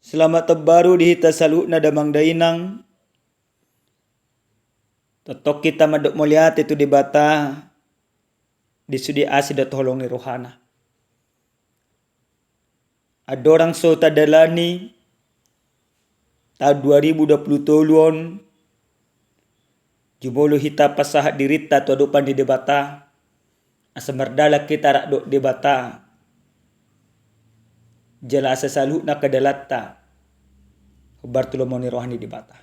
Selamat terbaru di hita salut na damang dainang. Totok kita madok moliat itu di bata. Di sudi asi da tolong ni rohana. Adorang so tadalani. Tahun 2023. Jubolo hita pasahat dirita tu adupan di debata. Asa merdala kita rak dok debata. Jala asa salut na kadalatta. Hubar tulo mo ni rohani debata.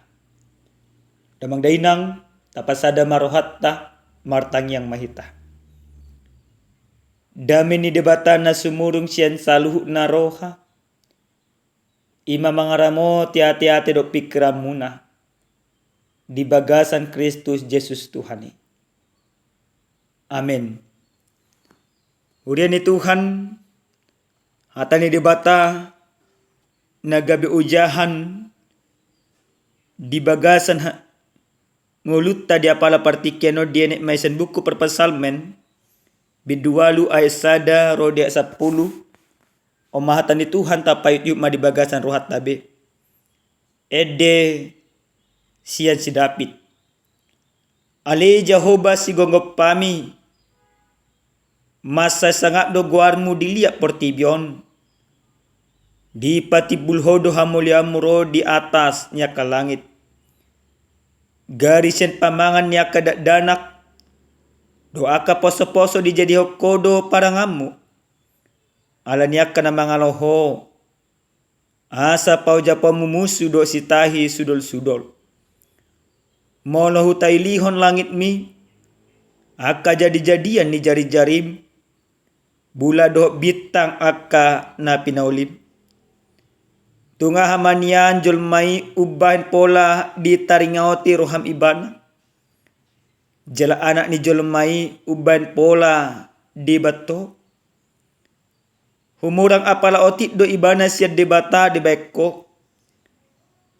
Damang dainang tapasada marohatta martang yang mahita. Dami ni debata na sumurung siyan saluh na roha. Ima mangaramo tiati-ati do pikiran muna. Di bagasan Kristus Yesus Tuhani. Amin. Urian ni Tuhan. Hata ni debata. Nagabi ujahan. Di bagasan ngulutta di apala partikiano dienek maisan buku perpasalmen. Bidualu ayat sada rodi ayat 10. Omahatan ni Tuhan tapayut yuk ma di bagasan rohat tabe. Ede siyan si David. Ale Jehovah si gonggop pami. Masa sangat do guarmu dilihat portibion. Di patibul hodo hamuliamuro di atasnya ke langit. Garisen pamangan niya kadadanak. Doa ka poso-poso di jadi hokodo parangamu. Ala niya ka na mga loho. Asa pau japa mumusu do sitahi sudol-sudol. Molo hutai lihon langit mi. Aka jadi-jadian ni jari-jarim. Bula do bitang aka na pinaulim. Tunga hamanian julmai ubahin pola di taringauti roham ibana. Jala anak ni julmai ubahin pola di bato. Humurang apala otit do ibana siya debata di beko.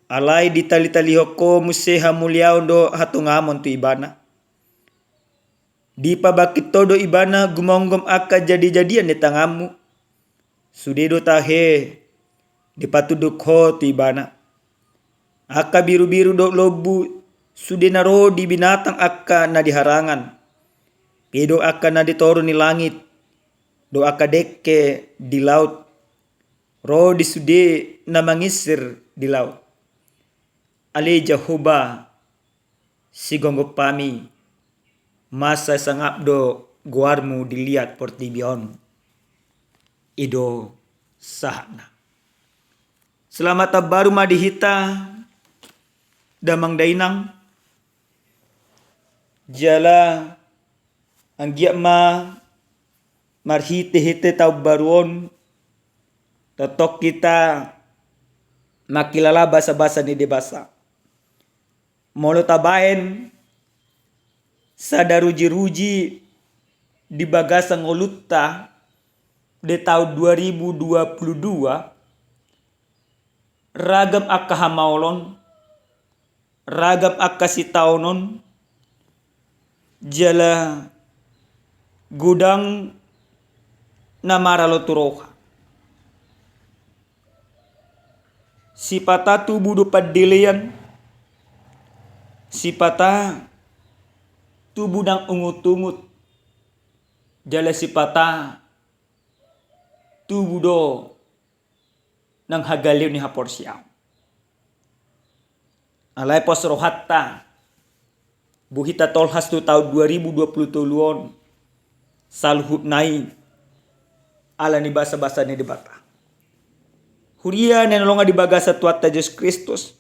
Alay di tali-tali hoko museha muliaw do hatungamon tu ibana. Di pabakit todo ibana gumonggom aka jadi-jadian di tangamu. Sudedo tahe. Di patuduk ho tu ibana. Aka biru-biru do lobu. Sude naro di binatang aka na diharangan. Pedo aka na ditoro ni langit. Do aka deke di laut. Ro di sude na mangisir di laut. Ale Jehovah si gonggop pami. Masa sangap do guarmu dilihat portibion. Ido sahna. Selamat tabaru madihita. Damang dainang. Jala anggiak ma marhite-hite tau baruon. Totok kita makilala basa-basa ni debasa. Molo tabaen sadaruji-ruji di bagasang ngolutta de tahun 2022 ragam akka hamaolon ragam akka sitaunon jala gudang na maralo turoha. Sipata tubuh do padilian. Sipata tubuh nang ungut-ungut. Jala sipata tubuh do nang hagaliw ni haporsiaw. Alay pos rohatta. Buhita tolhas tu tahun 2023. Saluhut nai. Ala ni basa-basa ni debata. Huria nenolonga di bagasa tuata Yesus Kristus.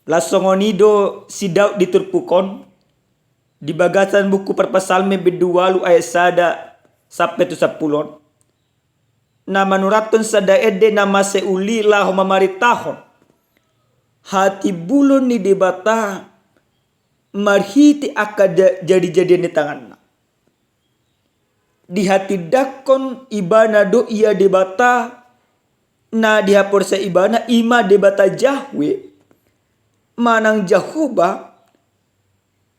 Lasongonido si Daud diturpukon. Di bagasan buku perpasalme bidualu ayat sada sampai tu 10. Na manuraton sa daede na maseuli laho mamaritahon. Hati bulon ni debata. Marhiti akada jadi-jadian di tanganna. Di hati dakon ibana do iya debata. Na dihapor sa ibana ima debata Yahweh. Manang Jehovah.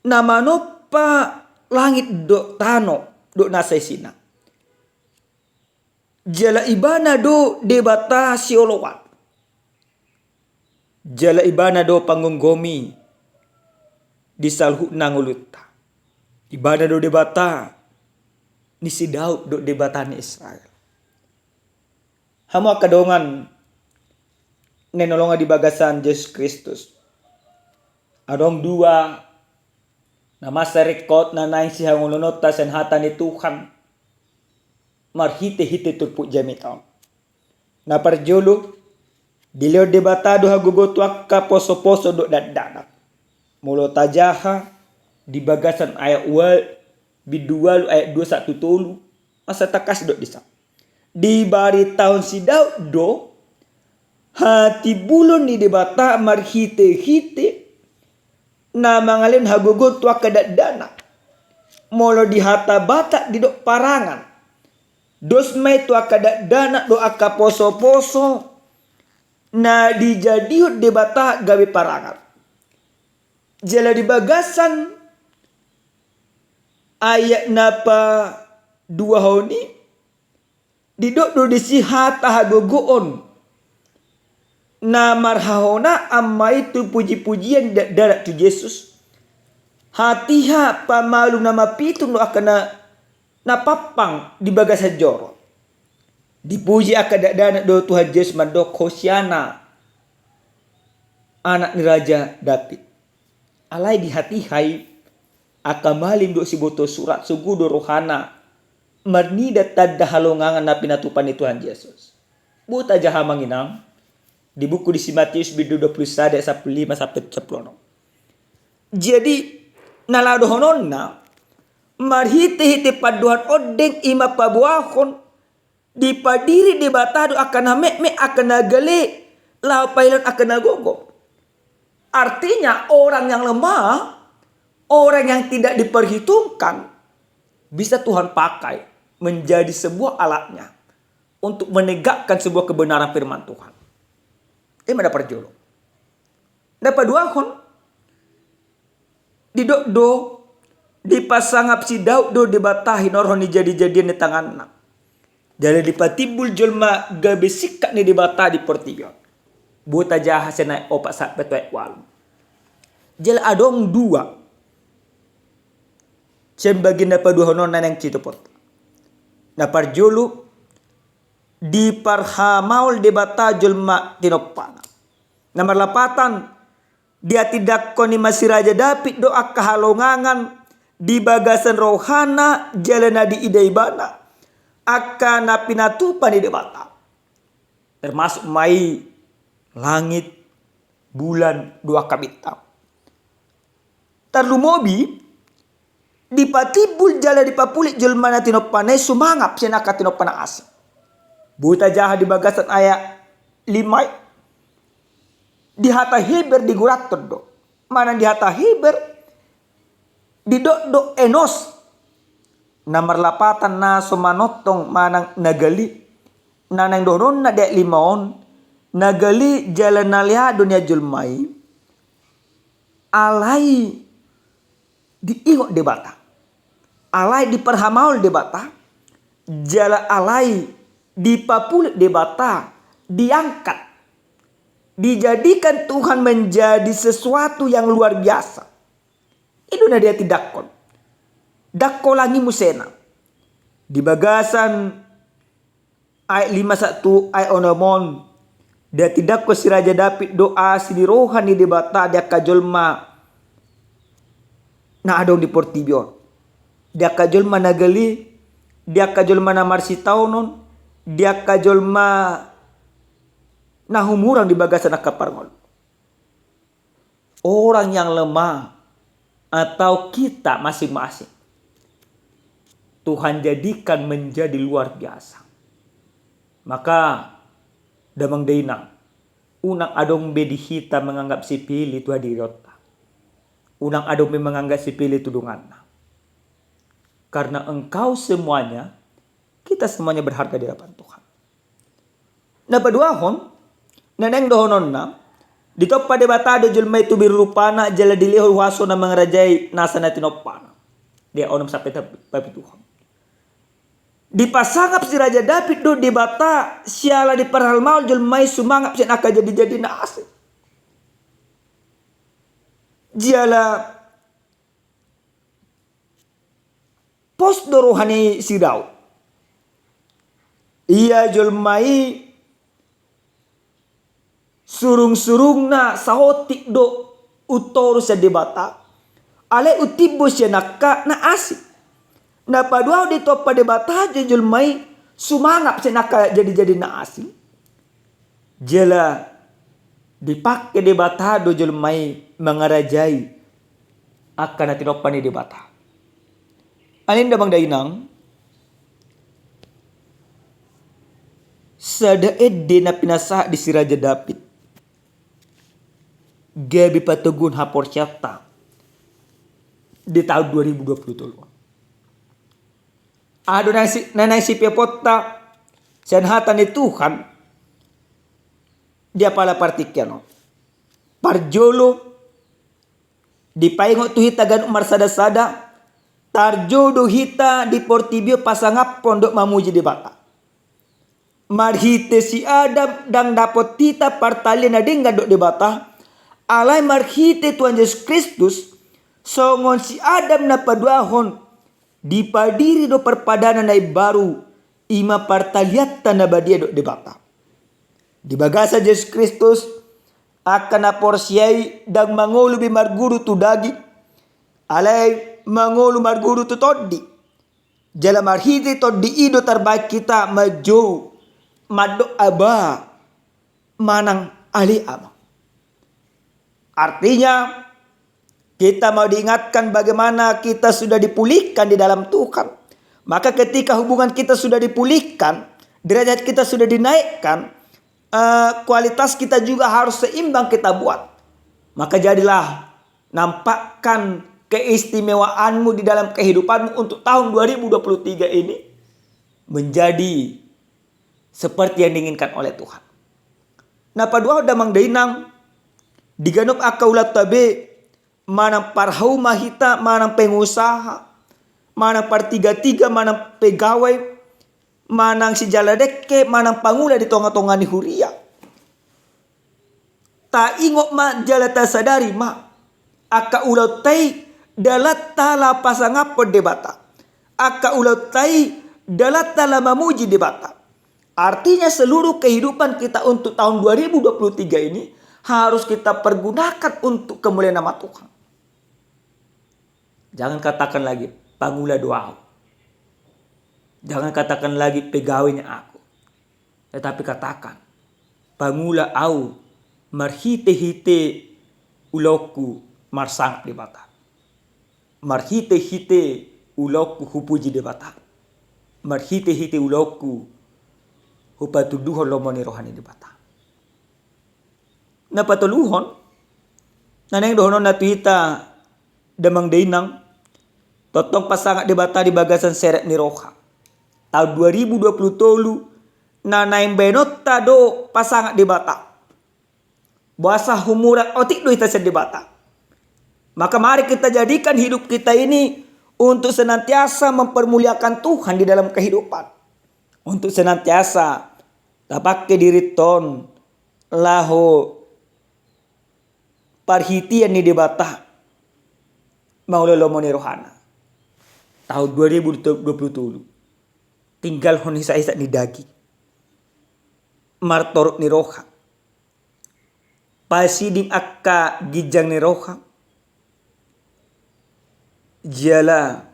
Na manopa langit do tano do nasay sina. Jala ibana do debata siolowat. Jala ibana do panggunggomi di salhu nanguluta. Ibana do debata ni si Daud do debata ni Israel. Hamo kadongan nenolonga di bagasan Yesus Kristus. Adong dua na masarekot na naing si hangulunota sen hata ni Tuhan. Marhite-hite turpu jamitaon. Na parjolo dileo debatado hagugoto akka poso-poso do daddanak. Mulo tajaha di bagasan ayat bidual ayat 2:1 masa takas do disa. Di bari tahun si Daud do hati bulon ni debata marhite-hite na mangalin hagugoto akka daddanak. Mulo di hata bata di do parangan. Dos may tu akka daddanak do akka poso-poso na dijadiut debata gawe parangan. Jala di bagasan ayat napa 2 honi didok do disihata hagogoon na marhahona amma itu puji-pujian darat tu Yesus. Hatiha pamalu nama pitung do akana napapang di bagasan joro. Dipuji akan dana do Tuhan Yesus mandok Hosiana anak ni Raja David. Alai di hati hai akamalim do siboto surat sugudo rohana marnida tadda halongangan na pinatupan ni Tuhan Yesus. Buta jaha manginang di buku di Matius 21 ayat 15 sampai 10. Jadi nalado hononna marhite-hite paduan odeng ima pabuahon di padiri debatado akan me akan nagale lau pailan akan nagogo. Artinya orang yang lemah, orang yang tidak diperhitungkan bisa Tuhan pakai menjadi sebuah alatnya untuk menegakkan sebuah kebenaran firman Tuhan. Ini ada perjolo. Dapat dua kon di do dipasangap si Daud do dibatahin orang ni jadi-jadian di tangan. Jadi dipatibul jelma gabesikat ni dibata di portigon. Buta jaha senai opak sak petuai wal. Jel adong dua. Sem baginda padua hononan yang cito pot. Na parjulu di parhamaul debata jelma tinopana. Nomor lapatan dia tidak koni masih Raja David doa kehalongangan di bagasan rohana jalana di idaibana akan napinatupan di debata. Termasuk mai langit, bulan, dua kabitang. Tarlumobi di patibul jala di papulik jelmana tinopana sumangap senaka tinopana asa. Buta jaha di bagasan ayat 5 di hata Heber di guraton do. Mana di hata Heber di do enos. Nomor lapatan na sumanotong manang nagali. Nanang doron na dek limaon. Nagali jalan nalia dunia julmai. Alai di ingot debata. Alai di perhamaul debata. Jala alai di papulik debata. Diangkat. Dijadikan Tuhan menjadi sesuatu yang luar biasa. Itu na dia tidak kon. Dakko langi musena. Di bagasan ayat 51 ayat onomon. Dia tidak ko si Raja David doa si rohani debata dia kajolma. Na adong di portibion. Dia kajolma nagali. Dia kajolma na marsitaunon. Dia kajolma na humurang di bagasan akaparngol. Orang yang lemah atau kita masing-masing Tuhan jadikan menjadi luar biasa. Maka damang dainang unang adong bedi hita menganggap si pilih tu hadirota. Unang adong menganggap si pilih tudungan. Karena engkau semuanya, kita semuanya berharga di hadapan Tuhan. Nah paduahon neneng dohonon na dito pa debata do julmay tu birupana jala diliho waso na mangrajay nasa na tinopana. Dia onom sampai Tuhan. Dipasangap si Raja David do debata siala di parhalmaul julmay sumangap siya naka jadi na asik. Jala pos rohani si Daud. Ia jolmai surung-surung na sahotik do utoro sa debata. Ale utibo siya naka na asik. Na padua di topa debata aja jolmai sumangap siya naka jadi-jadi na asik. Jala dipakai debata do jolmai mengarajai akan na tinopa ni debata. Alin damang dainang sa daed na pinasa di si Raja David. Gabi patugun hapor syata di tahun 2020. Ado nanay si Pepota sanhatan ni Tuhan dia pala partikyano. Parjolo di paingo tu hitagan umar sada-sada tarjodo hita di portibio pasangap pondok mamuji di bata. Marhite si Adam dang dapot tita partali na dingga dok di bata. Alay marhite Tuhan Yesus Kristus songon si Adam na paduahon di padiri do perpadanan na baru ima partaliata na badia dok di bata. Di bagasa Yesus Kristus akan aporsiai dang mangolu bi marguru tu dagi. Alay mangolu marguru tu toddi. Jala marhiti toddi ido terbaik kita majo mado aba manang ali ama. Artinya kita mau diingatkan bagaimana kita sudah dipulihkan di dalam Tuhan. Maka ketika hubungan kita sudah dipulihkan, derajat kita sudah dinaikkan, kualitas kita juga harus seimbang kita buat. Maka jadilah nampakkan keistimewaanmu di dalam kehidupanmu untuk tahun 2023 ini menjadi seperti yang diinginkan oleh Tuhan. Nah padua damang dainang diganop akaulat tabe manang parhau mahita, manang pengusaha, manang partiga-tiga, manang pegawai, manang si jaladeke, manang pangula di tonga-tonga ni huria. Ta ingok ma jalata sadari ma aka ulau tai dalat tala pasangap debata. Aka ulau tai dalat tala mamuji debata. Artinya seluruh kehidupan kita untuk tahun 2023 ini harus kita pergunakan untuk kemuliaan nama Tuhan. Jangan katakan lagi pangula doa. Jangan katakan lagi pegawainya aku. Tetapi katakan pangula au marhite-hite uloku marsang di bata. Marhite-hite uloku hupuji di bata. Marhite-hite uloku hupatuduhon lomoni rohani di bata. Napatuluhon naneng dohonon natuhita damang dainang totong pasangat di bata di bagasan seret ni roha. Tahun 2020 nanaing benota do pasangat di bata. Bahasa humurat otik do ita di bata. Maka mari kita jadikan hidup kita ini untuk senantiasa mempermuliakan Tuhan di dalam kehidupan. Untuk senantiasa tapake diri ton laho parhitian ni di bata. Maulolomoni rohana. Tahun 2020 tinggal hon hisa-hisa ni dagi. Martorok ni roha. Pasiding akka gijang ni roha. Jala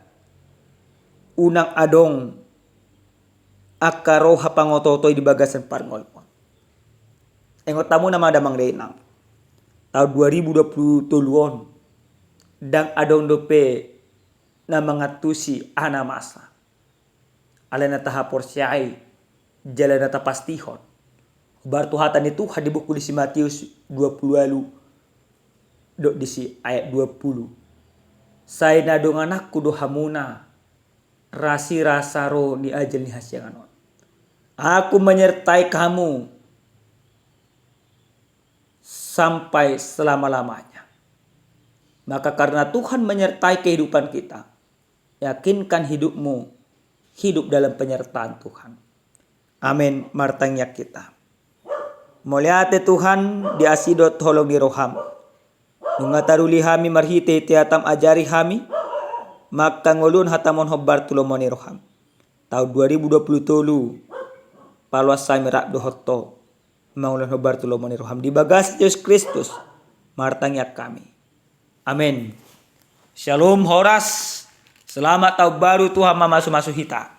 unang adong akka roha pangototoy di bagasan parngolpon. Engot tamu nama damang renang. Tahun 2020 dang adong dope na mangatusi ana masa. Ala na tahapor siya'y jala na tapastihon. Bartuhatan ni Tuhan di buku di si Matius 20 do di si ayat 20. Say na dong anakku do hamuna rasi rasaro ni ajal ni hasyanganon. Aku menyertai kamu sampai selama-lamanya. Maka karena Tuhan menyertai kehidupan kita, yakinkan hidupmu hidup dalam penyertaan Tuhan. Amin. Martangnya kita. Muliate Tuhan di asidot holong di roham. Nungataruli hami marhite tiatam ajari hami makangolun hatamon hobbar tulomoni roham. Tahun 2023 paluas sami rakdo hotto mangulun hobbar tulomoni roham di bagas Yesus Kristus martangiak kami. Amin. Shalom Horas. Selamat tahun baru Tuhan mamasu-masu hita.